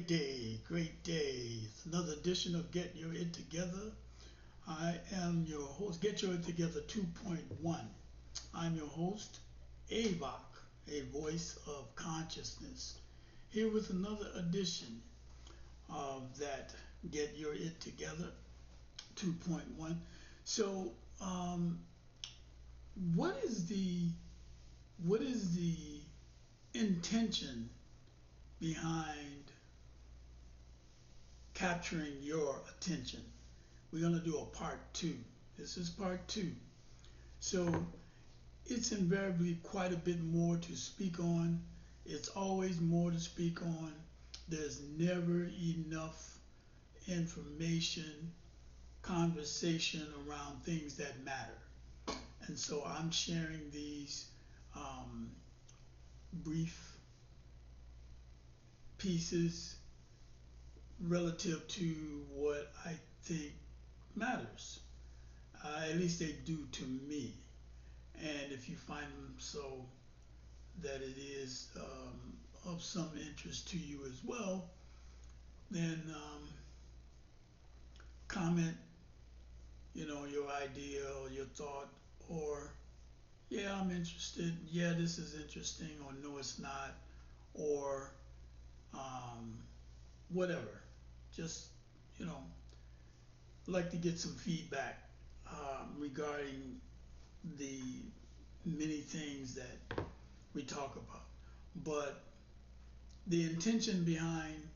Great day. It's another edition of Get Your It Together. I am your host, Get Your It Together 2.1. I'm your host, Avok, a voice of consciousness, here with another edition of that Get Your It Together 2.1. So, what is the intention behind capturing your attention? We're going to do a part two. This is part two. So it's invariably quite a bit more to speak on. It's always more to speak on. There's never enough information, conversation around things that matter. And so I'm sharing these brief pieces relative to what I think matters. At least they do to me. And if you find them so that it is of some interest to you as well, then comment, your idea or your thought, or yeah, I'm interested, yeah, this is interesting, or no, it's not, or whatever. Just, like to get some feedback regarding the many things that we talk about. But the intention behind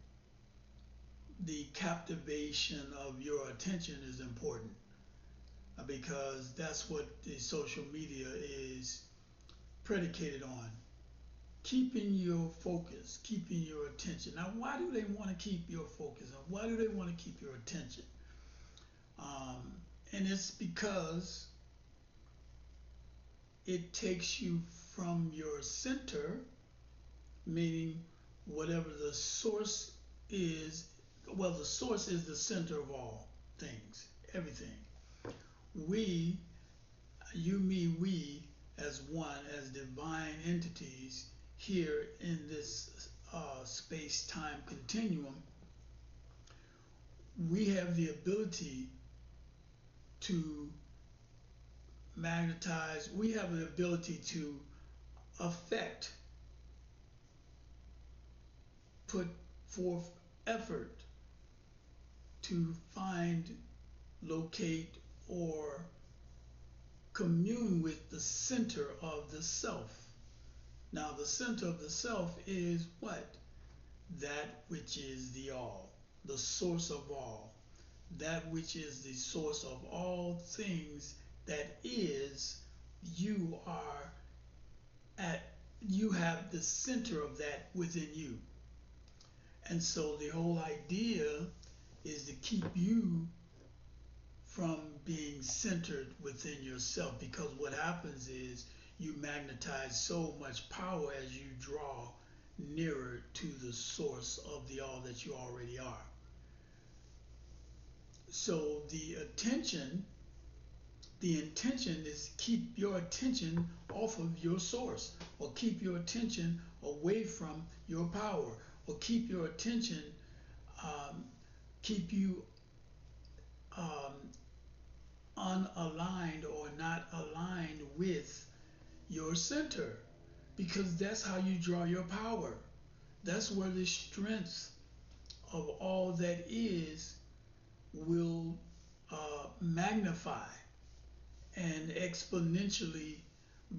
the captivation of your attention is important because that's what the social media is predicated on. Keeping your focus, keeping your attention. Now, why do they want to keep your focus? And why do they want to keep your attention? And it's because it takes you from your center, meaning whatever the source is. Well, the source is the center of all things, everything. We, you, me, we, as one, as divine entities here in this space-time continuum, we have the ability to magnetize, we have the ability to affect, put forth effort to find, locate, or commune with the center of the self. Now, the center of the self is what? That which is the all, the source of all, that which is the source of all things that is, you have the center of that within you. And so the whole idea is to keep you from being centered within yourself, because what happens is you magnetize so much power as you draw nearer to the source of the all that you already are. So the intention is keep your attention off of your source, or keep your attention away from your power, or keep your attention, keep you unaligned or not aligned with your center, because that's how you draw your power. That's where the strength of all that is will magnify and exponentially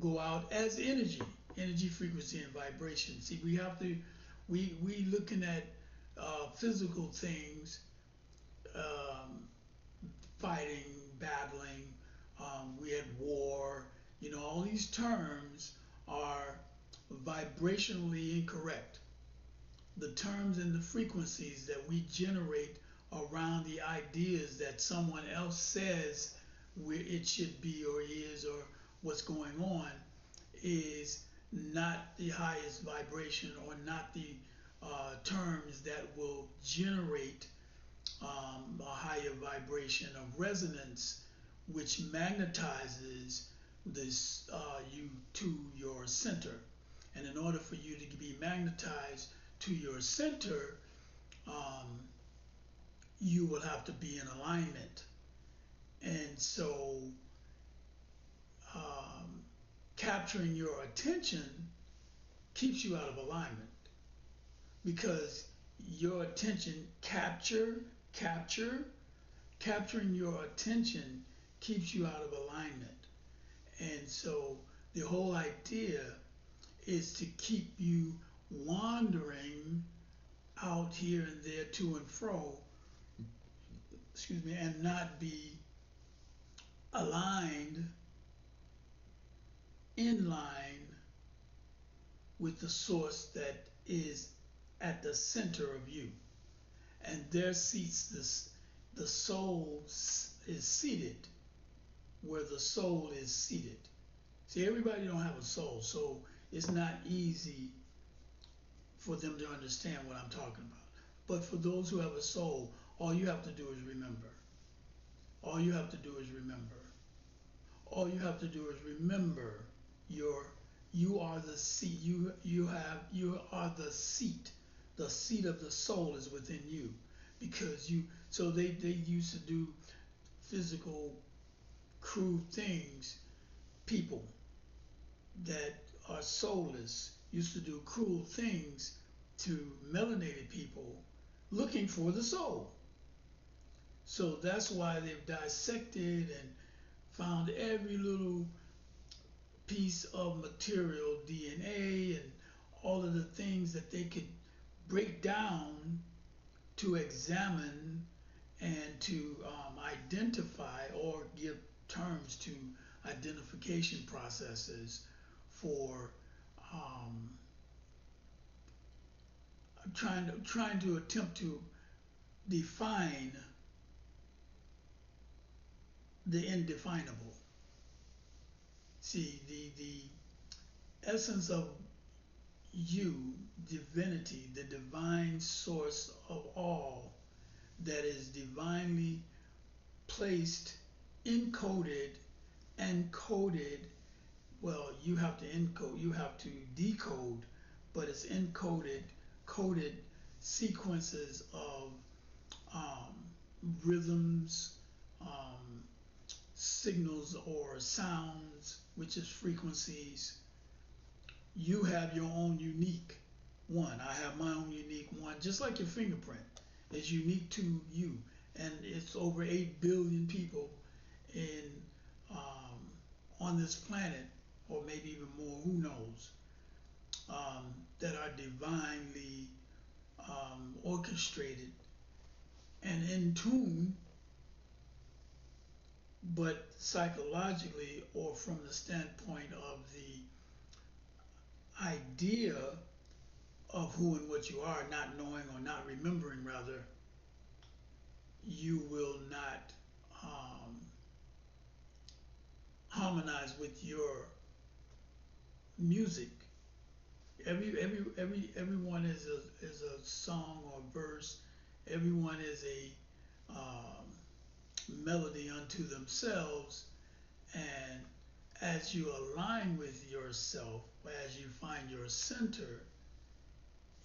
go out as energy, frequency, and vibration. See, we looking at physical things, fighting, battling, we had war, all these terms are vibrationally incorrect. The terms and the frequencies that we generate around the ideas that someone else says where it should be or is or what's going on is not the highest vibration, or not the terms that will generate a higher vibration of resonance, which magnetizes this you to your center. And in order for you to be magnetized to your center, um, you will have to be in alignment. And so, um, capturing your attention keeps you out of alignment because your attention capture capturing your attention keeps you out of alignment. And so the whole idea is to keep you wandering out here and there to and fro, excuse me, and not be aligned in line with the source that is at the center of you. And there seats this, the soul is seated where the soul is seated. See, everybody don't have a soul, so it's not easy for them to understand what I'm talking about. But for those who have a soul, all you have to do is remember. All you have to do is remember. All you have to do is remember your you are the seat. You are the seat. The seat of the soul is within you. Because you so they used to do physical crude things. People that are soulless used to do cruel things to melanated people looking for the soul. So that's why they've dissected and found every little piece of material, DNA, and all of the things that they could break down to examine and to identify or give terms to identification processes for um, trying to attempt to define the indefinable. See, the essence of you, divinity, the divine source of all that is divinely placed, encoded, and coded. Well, you have to encode, you have to decode, but it's encoded, coded sequences of um, rhythms, um, signals or sounds, which is frequencies. You have your own unique one. I have my own unique one, just like your fingerprint is unique to you. And it's over 8 billion people in on this planet, or maybe even more, who knows, that are divinely orchestrated and in tune, but psychologically or from the standpoint of the idea of who and what you are, not knowing or not remembering, rather, you will not um, harmonize with your music. Everyone is a song or verse. Everyone is a melody unto themselves, and as you align with yourself, as you find your center,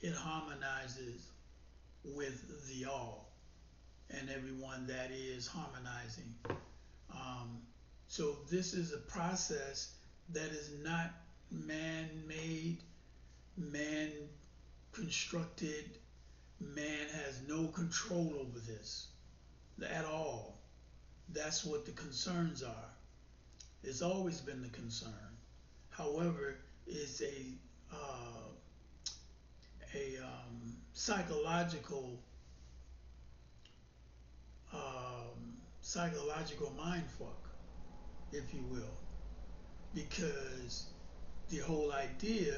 it harmonizes with the all and everyone that is harmonizing. Um, so this is a process that is not man-made, man-constructed. Man has no control over this at all. That's what the concerns are. It's always been the concern. However, it's a psychological psychological mind fuck, if you will, because the whole idea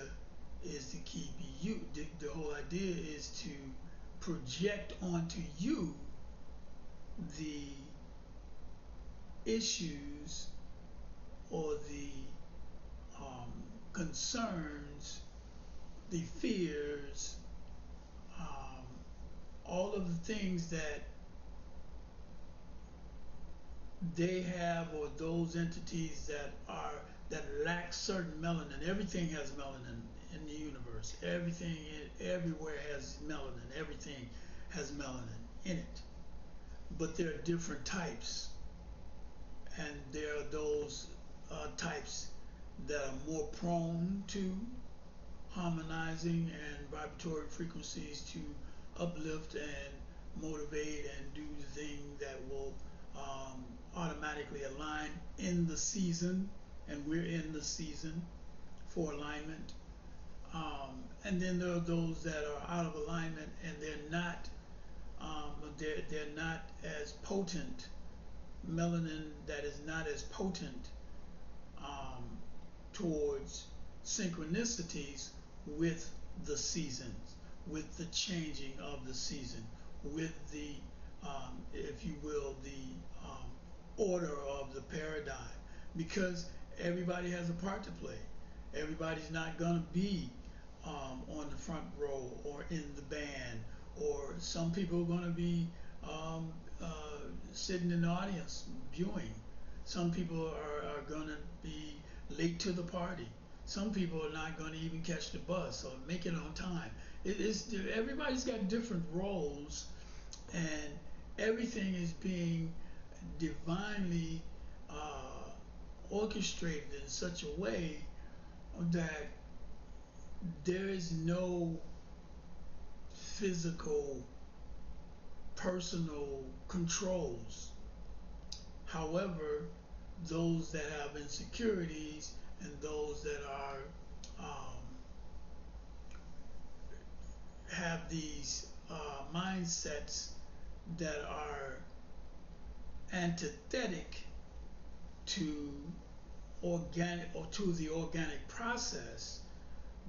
is to keep you. The whole idea is to project onto you the issues or the concerns, the fears, um, all of the things that they have, or those entities that lack certain melanin. Everything has melanin in the universe. Everything everywhere has melanin. Everything has melanin in it, but there are different types, and there are those types that are more prone to harmonizing and vibratory frequencies to uplift and motivate and do the thing that will automatically align in the season, and we're in the season for alignment. And then there are those that are out of alignment and they're not as potent, melanin that is not as potent um, towards synchronicities with the seasons, with the changing of the season, with the, if you will, the order of the paradigm, because everybody has a part to play. Everybody's not going to be on the front row or in the band, or some people are going to be um, uh, sitting in the audience viewing. Some people are going to be late to the party. Some people are not going to even catch the bus or make it on time. Everybody's got different roles, and everything is being divinely orchestrated in such a way that there is no physical, personal controls. However, those that have insecurities and those that are have these mindsets that are antithetic to organic or to the organic process,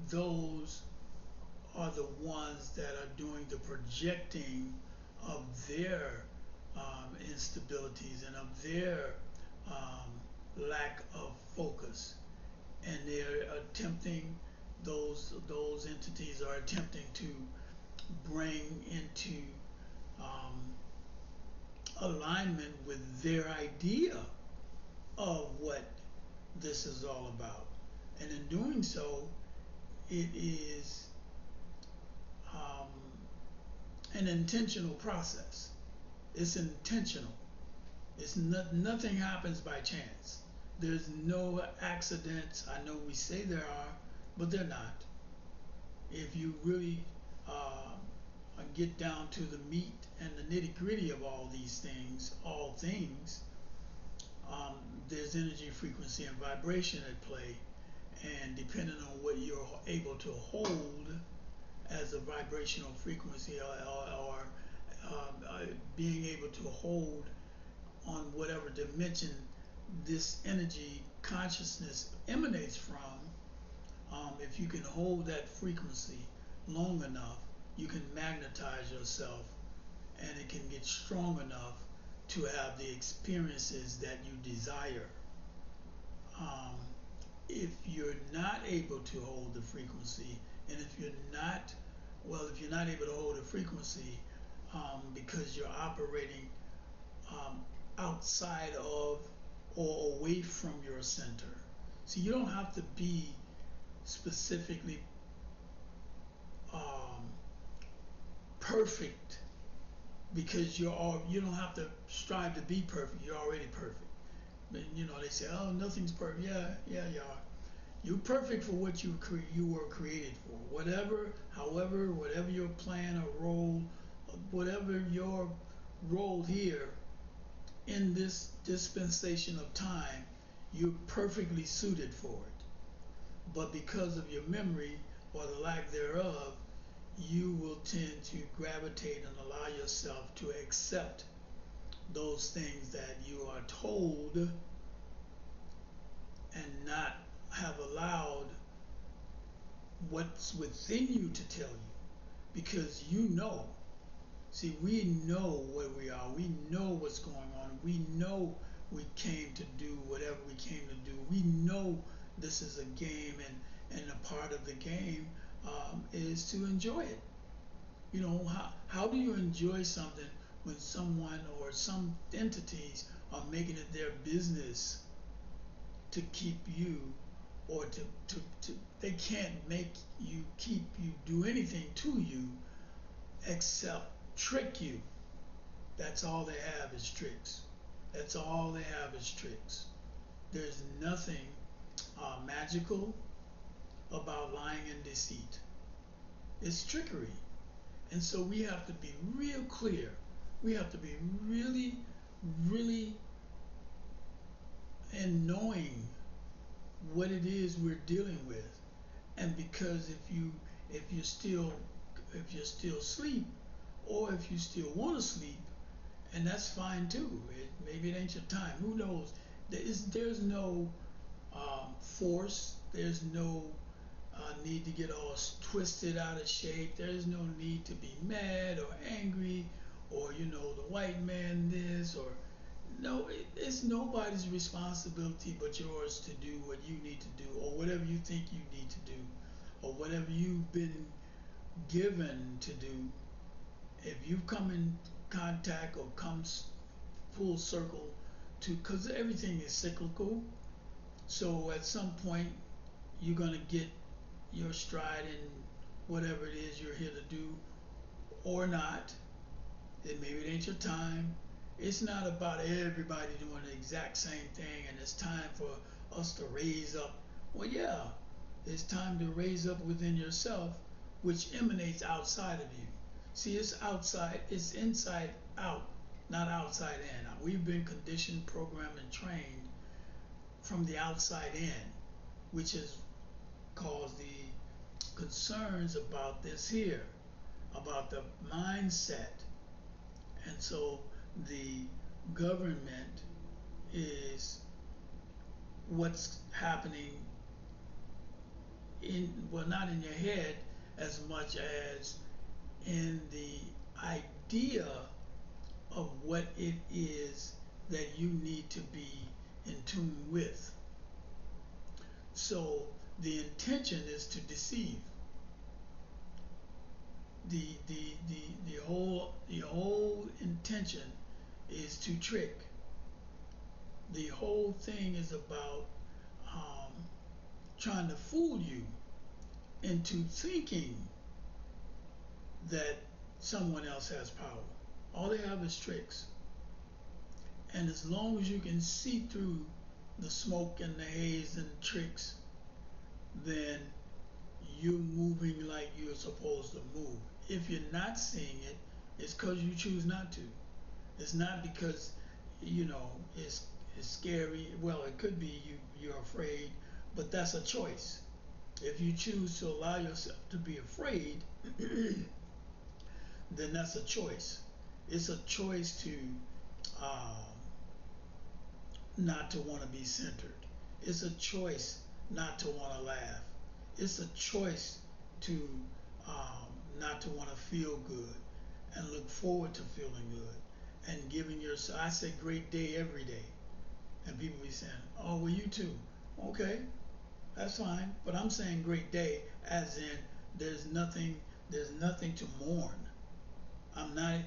those are the ones that are doing the projecting of their instabilities and of their lack of focus, and they're attempting, those entities are attempting to bring into um, alignment with their idea of what this is all about, and in doing so, it is um, an intentional process. It's intentional. It's not, nothing happens by chance. There's no accidents. I know we say there are, but they're not. If you really get down to the meat and the nitty gritty of all things, um, there's energy, frequency, and vibration at play, and depending on what you're able to hold as a vibrational frequency, or being able to hold on whatever dimension this energy consciousness emanates from, if you can hold that frequency long enough, you can magnetize yourself, and it can get strong enough to have the experiences that you desire. Um, if you're not able to hold the frequency, and if you're not, well, if you're not able to hold the frequency because you're operating outside of or away from your center. See, you don't have to be specifically perfect, because you don't have to strive to be perfect. You're already perfect. But, they say, oh, nothing's perfect. Yeah, you are. You're perfect for what you were created for. Whatever your plan or role, whatever your role here in this dispensation of time, you're perfectly suited for it. But because of your memory or the lack thereof, you will tend to gravitate and allow yourself to accept those things that you are told, and not have allowed what's within you to tell you, because you know. See, we know where we are. We know what's going on. We know we came to do whatever we came to do. We know this is a game, and a part of the game is to enjoy it. How do you enjoy something when someone or some entities are making it their business to keep you, or to they can't make you do anything to you except trick you. That's all they have is tricks. That's all they have is tricks. There's nothing magical about lying and deceit. It's trickery. And so we have to be real clear. We have to be really, really in knowing what it is we're dealing with. And because if you still sleep, or if you still want to sleep, and that's fine too. Maybe it ain't your time. Who knows? There's no force. There's no need to get all twisted out of shape. There's no need to be mad or angry, or the white man this, or no. It's nobody's responsibility but yours to do what you need to do, or whatever you think you need to do, or whatever you've been given to do. If you come in contact or comes full circle to, because everything is cyclical, so at some point you're going to get your stride in whatever it is you're here to do, or not. And maybe it ain't your time. It's not about everybody doing the exact same thing and it's time for us to raise up. Well, yeah, it's time to raise up within yourself, which emanates outside of you. See, it's outside, it's inside out, not outside in. We've been conditioned, programmed, and trained from the outside in, which has caused the concerns about this here, about the mindset. And so the government is what's happening well, not in your head as much as in the idea of what it is that you need to be in tune with. So the intention is to deceive. The whole intention is to trick. The whole thing is about um, trying to fool you into thinking that someone else has power. All they have is tricks. And as long as you can see through the smoke and the haze and the tricks, then you're moving like you're supposed to move. If you're not seeing it, it's because you choose not to. It's not because it's scary. Well, it could be you're afraid, but that's a choice. If you choose to allow yourself to be afraid, then that's a choice. It's a choice to um, not to want to be centered. It's a choice not to want to laugh. It's a choice to not to want to feel good and look forward to feeling good and giving yourself. I say great day every day, and people be saying, "Oh, well, you too." Okay, that's fine, but I'm saying great day as in there's nothing to mourn.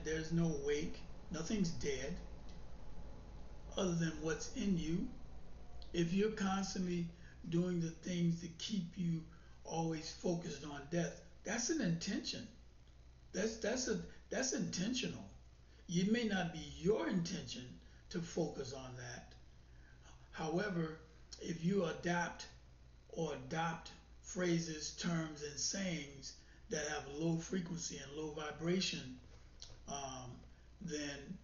There's no wake. Nothing's dead other than what's in you. If you're constantly doing the things that keep you always focused on death, that's an intention. That's intentional. It may not be your intention to focus on that. However, if you adapt or adopt phrases, terms, and sayings that have low frequency and low vibration, um, then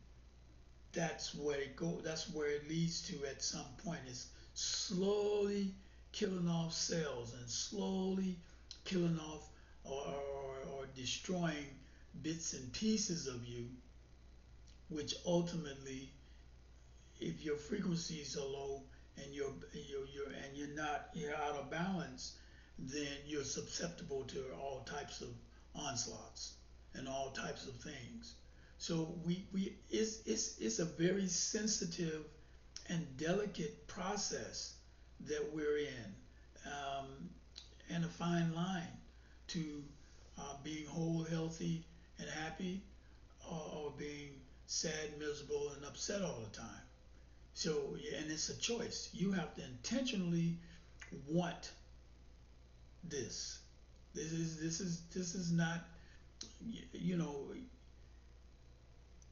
that's where it leads to at some point. Is slowly killing off cells and slowly killing off or destroying bits and pieces of you, which ultimately, if your frequencies are low and you're out of balance, then you're susceptible to all types of onslaughts and all types of things. So it's a very sensitive and delicate process that we're in, um, and a fine line to being whole, healthy, and happy, or being sad, miserable, and upset all the time. So, and it's a choice. You have to intentionally want this. This is not, you know,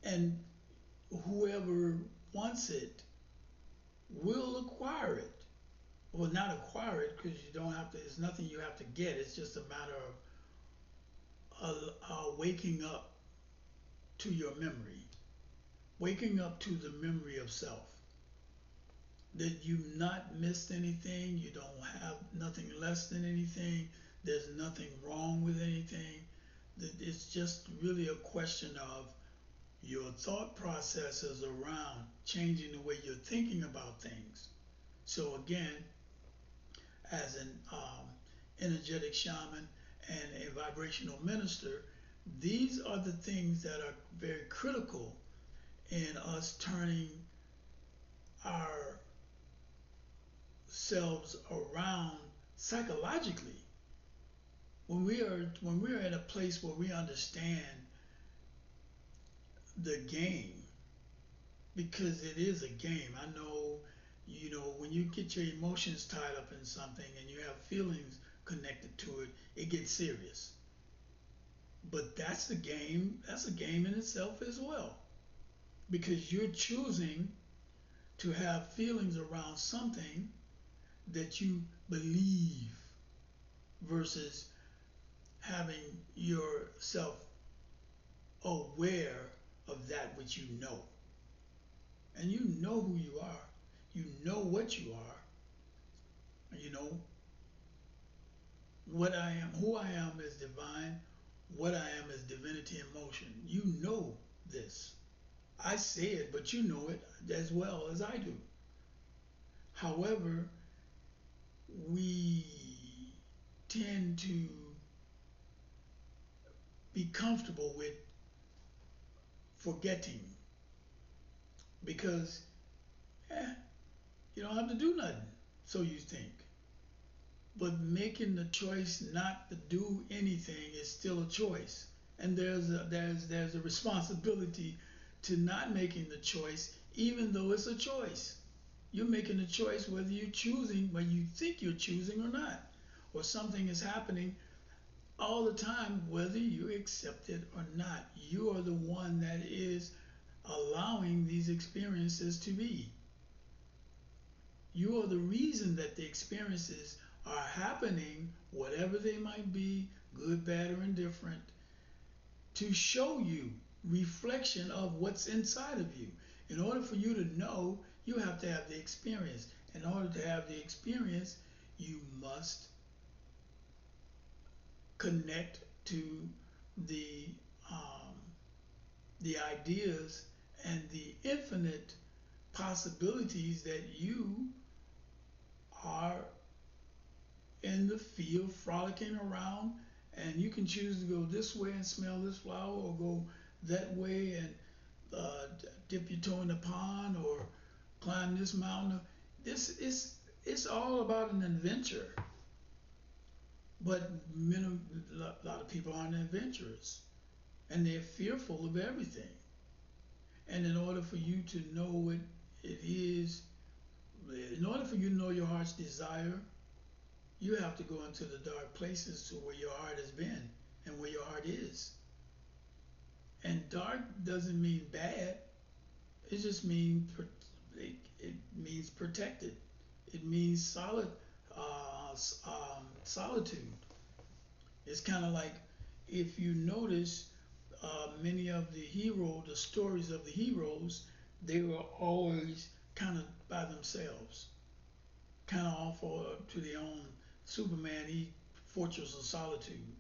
And whoever wants it will acquire it. Well, not acquire it because you don't have to, it's nothing you have to get. It's just a matter of waking up to your memory, waking up to the memory of self. That you've not missed anything, you don't have nothing less than anything, there's nothing wrong with anything. It's just really a question of your thought processes around changing the way you're thinking about things. So again, as an energetic shaman and a vibrational minister, these are the things that are very critical in us turning ourselves around psychologically. When we are at a place where we understand the game, because it is a game. I know, when you get your emotions tied up in something and you have feelings connected to it, it gets serious. But that's the game. That's a game in itself as well, because you're choosing to have feelings around something that you believe versus having yourself aware of that which you know. And you know who you are. You know what you are. You know what I am. Who I am is divine. What I am is divinity in motion. You know this. I say it, but you know it as well as I do. However, we tend to be comfortable with forgetting because you don't have to do nothing, so you think. But making the choice not to do anything is still a choice, and there's a responsibility to not making the choice, even though it's a choice. You're making a choice whether you're choosing, whether you think you're choosing or not, or something is happening all the time, whether you accept it or not. You are the one that is allowing these experiences to be. You are the reason that the experiences are happening, whatever they might be, good, bad, or indifferent, to show you reflection of what's inside of you. In order for you to know, you have to have the experience. In order to have the experience, you must connect to the um, the ideas and the infinite possibilities that you are in the field frolicking around, and you can choose to go this way and smell this flower, or go that way and dip your toe in the pond, or climb this mountain. This is It's all about an adventure, but a lot of people aren't adventurous, and they're fearful of everything. And in order for you to know what it is, in order for you to know your heart's desire, you have to go into the dark places to where your heart has been and where your heart is. And dark doesn't mean bad. It just means it means protected. It means solitude. It's kind of like, if you notice, many of the stories of the heroes, they were always kind of by themselves, kind of off to their own. Superman, he Fortress of Solitude.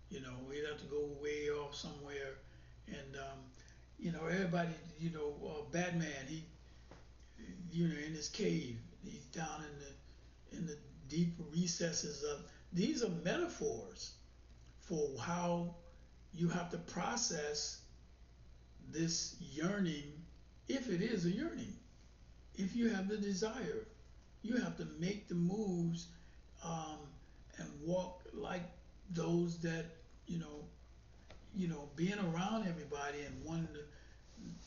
He'd have to go way off somewhere, and everybody. Batman, he, in his cave, he's down in the deep recesses of. These are metaphors for how you have to process this yearning, if it is a yearning. If you have the desire, you have to make the moves, um, and walk like those that being around everybody and wanting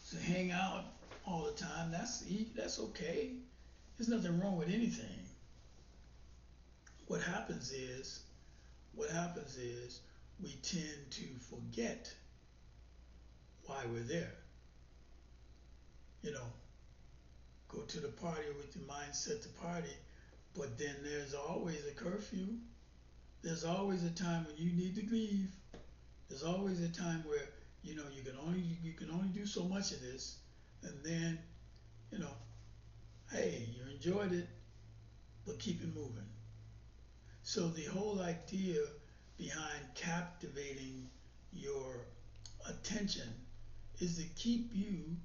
to hang out all the time. That's okay. There's nothing wrong with anything. What happens is, what happens is we tend to forget why we're there. you know, go to the party with the mindset to party, but then there's always a curfew. There's always a time when you need to leave. There's always a time where, you can only do so much of this, and then, you know, hey, you enjoyed it, but keep it moving. So the whole idea behind captivating your attention is to keep you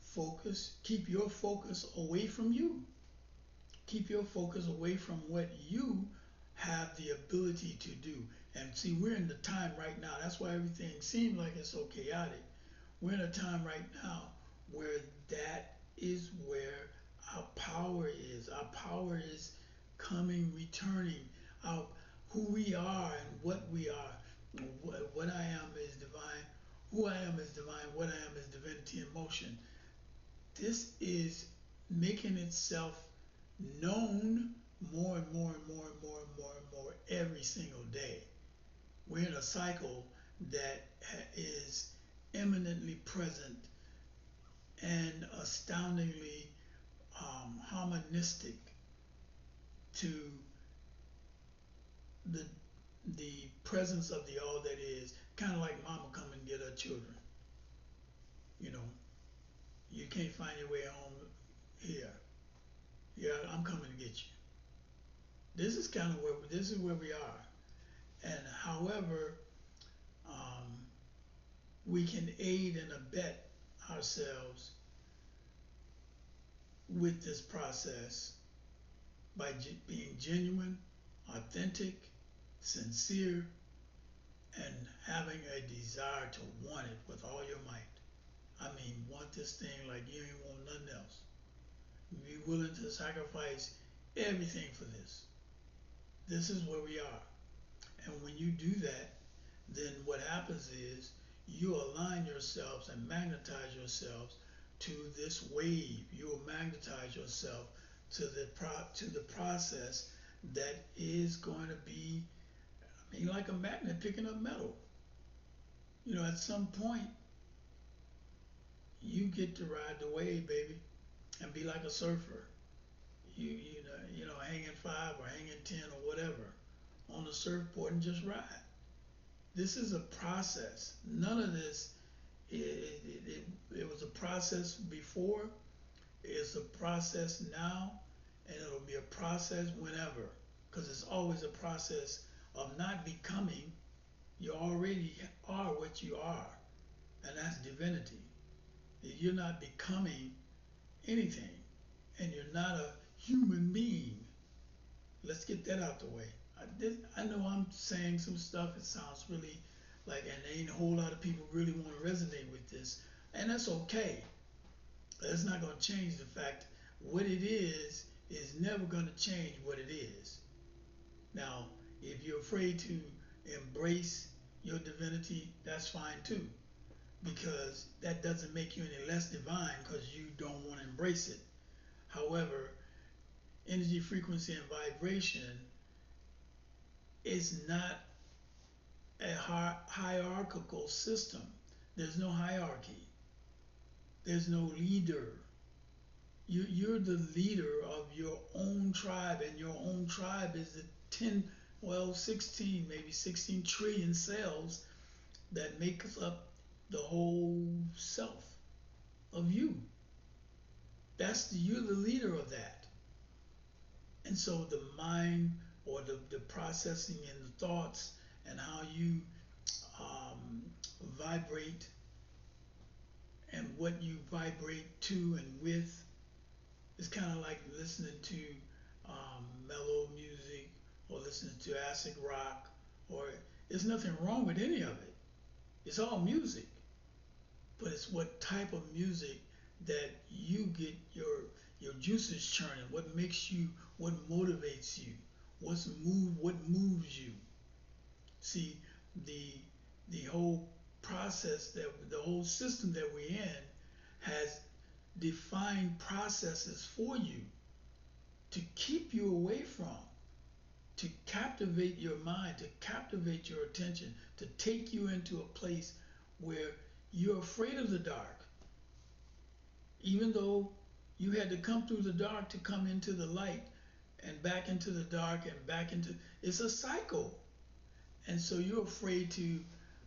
focused, keep your focus away from you. Keep your focus away from what you have the ability to do. And see, we're in the time right now. That's why everything seems like it's so chaotic. We're in a time right now where that is where our power is. Our power is coming, returning. Our, who we are and what we are. What I am is divine. Who I am is divine. What I am is divinity in motion. This is making itself known more and more and more and more and more and more every single day. We're in a cycle that is eminently present and astoundingly harmonistic to the the presence of the all that is, kind of like mama come and get her children. You know, you can't find your way home here. Yeah, I'm coming to get you. This is where we are. And however, um, we can aid and abet ourselves with this process by being genuine, authentic, sincere, and having a desire to want it with all your might. I mean, want this thing like you ain't want nothing else. Be willing to sacrifice everything for this. This is where we are. And when you do that, then what happens is you align yourselves and magnetize yourselves to this wave. You will magnetize yourself to the process that is going to be, I mean, like a magnet picking up metal. You know, at some point, you get to ride the wave, baby, and be like a surfer. Hanging 5 or hanging 10 or whatever on the surfboard and just ride. This is a process. None of this, it was a process before, it's a process now, and it'll be a process whenever, because it's always a process of not becoming. You already are what you are, and that's divinity. You're not becoming anything, and you're not a human being. Let's get that out the way. I know I'm saying some stuff. It sounds really like, and ain't a whole lot of people really want to resonate with this, and that's okay. That's not going to change the fact what it is never going to change what it is. Now, if you're afraid to embrace your divinity, that's fine too, because that doesn't make you any less divine because you don't want to embrace it. However, energy, frequency, and vibration is not a hierarchical system. There's no hierarchy. There's no leader. You're the leader of your own tribe, and your own tribe is the 16, maybe 16 trillion cells that makes up the whole self of you. You're the leader of that. And so the mind, or the processing and the thoughts and how you vibrate and what you vibrate to and with, is kind of like listening to mellow music or listening to acid rock, or there's nothing wrong with any of it. It's all music, but it's what type of music that you get your juices churning. What makes you? What motivates you? What moves you? See, the whole process, that the whole system that we're in has defined processes for you to keep you away from, to captivate your mind, to captivate your attention, to take you into a place where you're afraid of the dark. even though you had to come through the dark to come into the light and back into the dark and back into, it's a cycle. And so you're afraid to,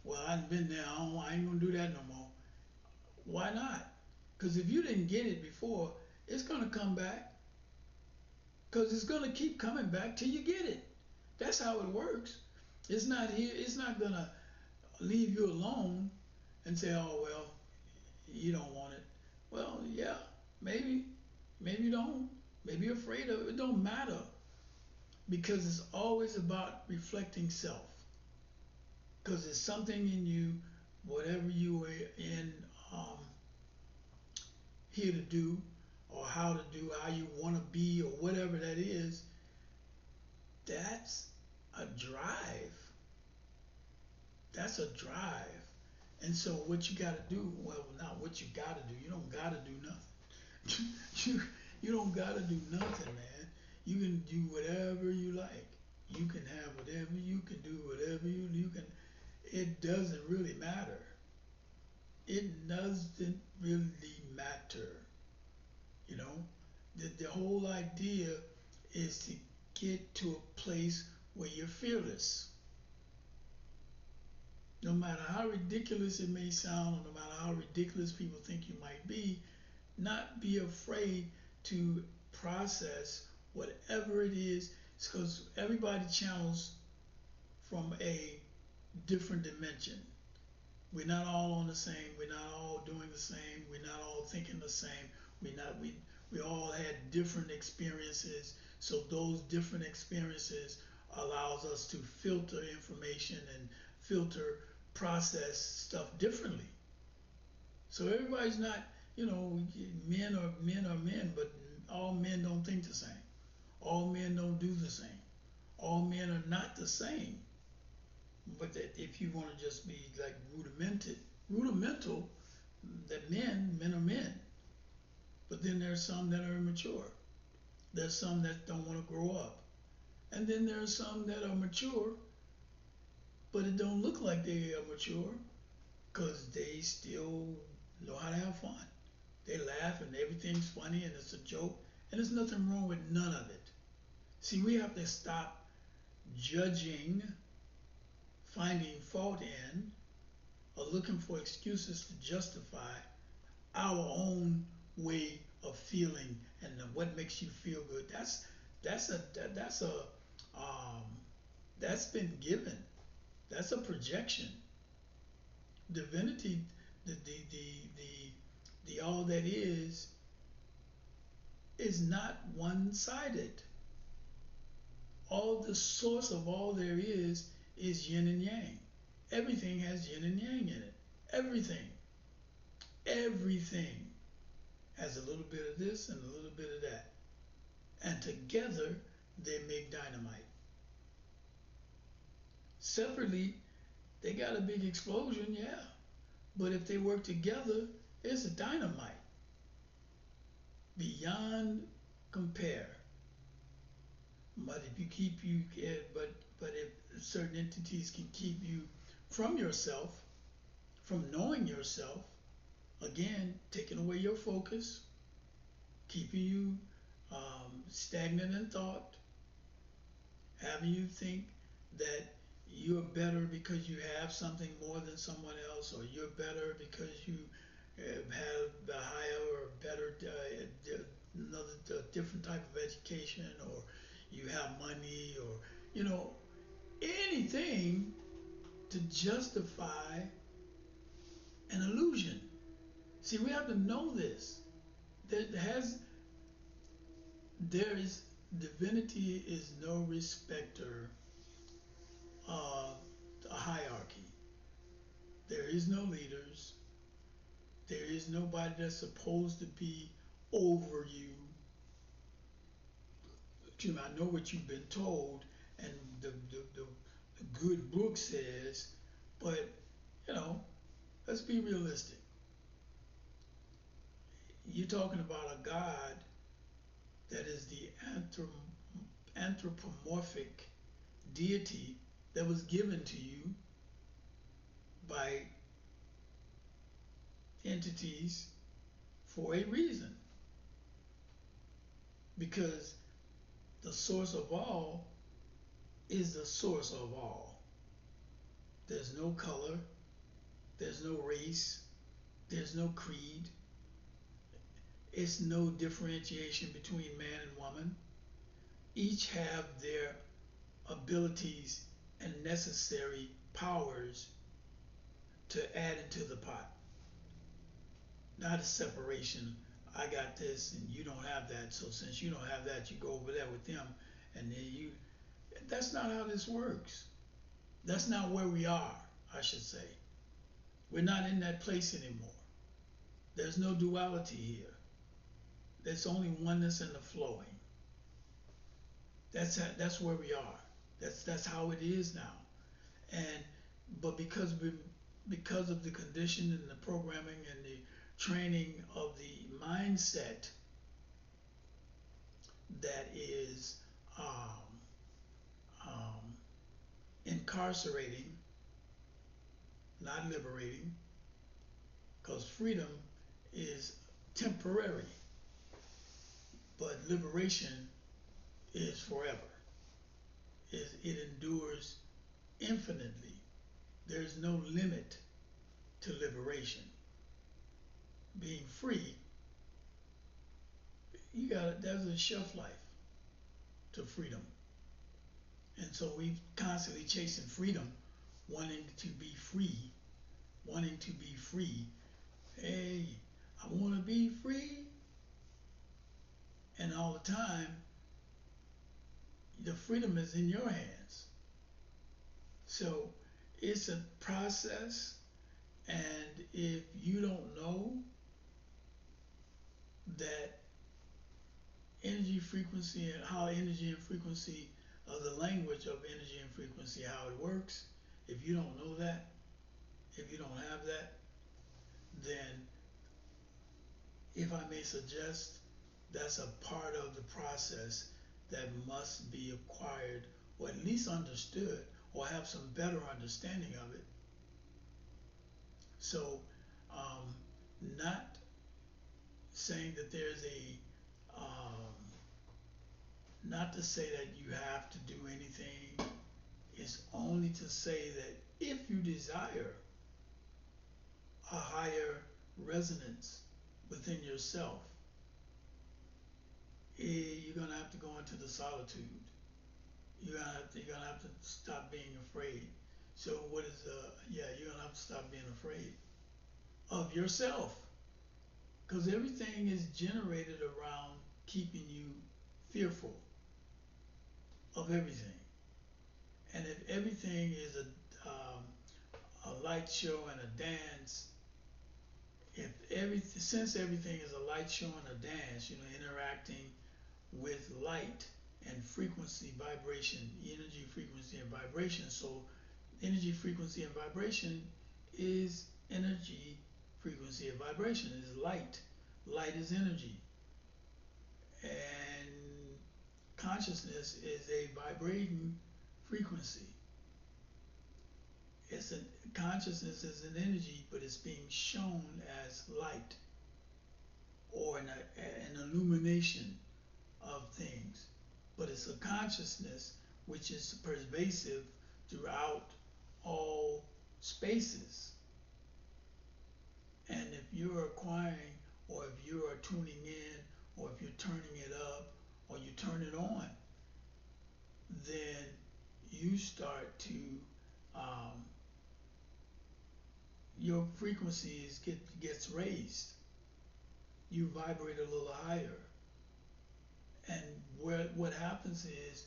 well, I've been there, I ain't gonna do that no more. Why not? Because if you didn't get it before, it's gonna come back. Because it's gonna keep coming back till you get it. That's how it works. It's not here, it's not gonna leave you alone and say, oh, well, you don't want it. Well, yeah, maybe. Maybe you don't. Maybe you're afraid of it. It don't matter because it's always about reflecting self. Because it's something in you, whatever you are in um, here to do, or how to do, how you want to be, or whatever that is, that's a drive. That's a drive. And so what you got to do, well, not what you got to do. You don't got to do nothing. you, you don't got to do nothing, man. You can do whatever you like. You can have whatever, you can do whatever you can. It doesn't really matter. It doesn't really matter. You know, the whole idea is to get to a place where you're fearless. No matter how ridiculous it may sound, or no matter how ridiculous people think you might be, not be afraid to process whatever it is, because everybody channels from a different dimension. We're not all on the same. We're not all doing the same. We're not all thinking the same. We all had different experiences. So those different experiences allows us to filter information and filter process stuff differently. So everybody's not, men are men, but all men don't think the same. All men don't do the same. All men are not the same. But that if you want to just be like rudimental, that men are men. But then there's some that are immature. There's some that don't want to grow up. And then there's some that are mature, but it don't look like they are mature because they still know how to have fun. They laugh and everything's funny and it's a joke. And there's nothing wrong with none of it. See, we have to stop judging, finding fault in, or looking for excuses to justify our own way of feeling and what makes you feel good. Um, that's been given. That's a projection. Divinity, the all that is not one-sided. All the source of all there is yin and yang. Everything has yin and yang in it. Everything. Everything has a little bit of this and a little bit of that. And together they make dynamite. Separately, they got a big explosion, yeah. But if they work together, it's a dynamite. Beyond compare. But if you keep you, but if certain entities can keep you from yourself, from knowing yourself, again, taking away your focus, keeping you stagnant in thought, having you think that you're better because you have something more than someone else, or you're better because you have a higher or better, another different type of education, or you have money, or anything to justify an illusion. See, we have to know this. There is divinity is no respecter of a hierarchy. There is no leaders. There is nobody that's supposed to be over you. I know what you've been told, and the good book says, but let's be realistic. You're talking about a God that is the anthropomorphic deity that was given to you by entities for a reason, because the source of all is the source of all. There's no color, there's no race, there's no creed, it's no differentiation between man and woman. Each have their abilities and necessary powers to add into the pot. Not a separation. I got this and you don't have that, so since you don't have that, you go over there with them, and then you. That's not how this works. That's not where we are, I should say. We're not in that place anymore. There's no duality here. There's only oneness and the flowing. That's where we are. That's how it is now. And but because of the condition and the programming and the training of the mindset that is incarcerating, not liberating, because freedom is temporary, but liberation is forever. It endures infinitely. There's no limit to liberation. Being free, there's a shelf life to freedom. And so we've constantly chasing freedom, wanting to be free, wanting to be free. Hey, I want to be free. And all the time, the freedom is in your hands. So it's a process, and if you don't know that energy, frequency, and how energy and frequency of the language of energy and frequency, how it works, if you don't know that, if you don't have that, then if I may suggest, that's a part of the process that must be acquired, or at least understood, or have some better understanding of it. So, not saying that there's not to say that you have to do anything. It's only to say that if you desire a higher resonance within yourself, you're gonna have to go into the solitude. You're gonna have to stop being afraid. So what is you're gonna have to stop being afraid of yourself, because everything is generated around keeping you fearful of everything. And if everything is a light show and a dance, since everything is a light show and a dance, interacting with light and frequency, vibration, energy, frequency, and vibration. So energy, frequency, and vibration is energy, frequency, and vibration is light. Light is energy. And consciousness is a vibrating frequency. Consciousness is an energy, but it's being shown as light, or an illumination of things. But it's a consciousness which is pervasive throughout all spaces. And if you're acquiring, or if you are tuning in, or if you're turning it up, or you turn it on, then you start to your frequencies gets raised. You vibrate a little higher, and what happens is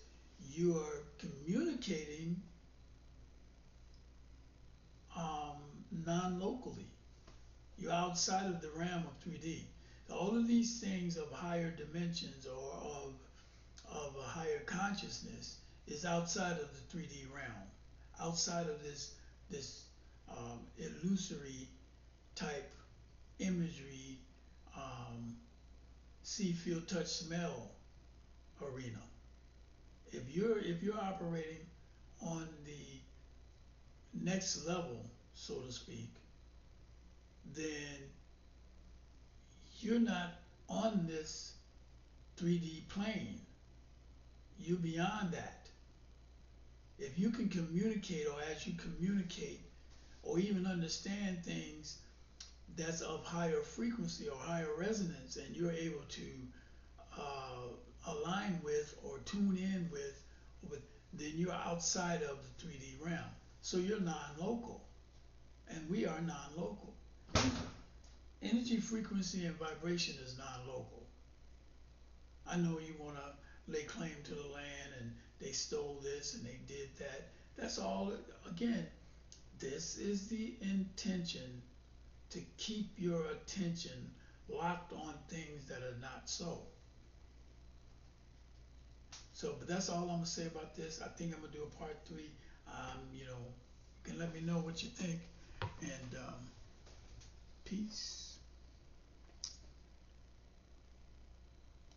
you are communicating non-locally. You're outside of the realm of 3D. All of these things of higher dimensions, or of a higher consciousness, is outside of the 3D realm, outside of this illusory type imagery, see, feel, touch, smell arena. If you're operating on the next level, so to speak, then you're not on this 3D plane. You're beyond that. If you can communicate, or as you communicate, or even understand things that's of higher frequency or higher resonance, and you're able to align with or tune in with, then you're outside of the 3D realm. So you're non-local, and we are non-local. Energy, frequency, and vibration is non-local. I know you want to lay claim to the land and they stole this and they did that. That's all. Again, this is the intention to keep your attention locked on things that are not so. So, but that's all I'm gonna say about this. I think I'm gonna do a part three. You can let me know what you think, and peace.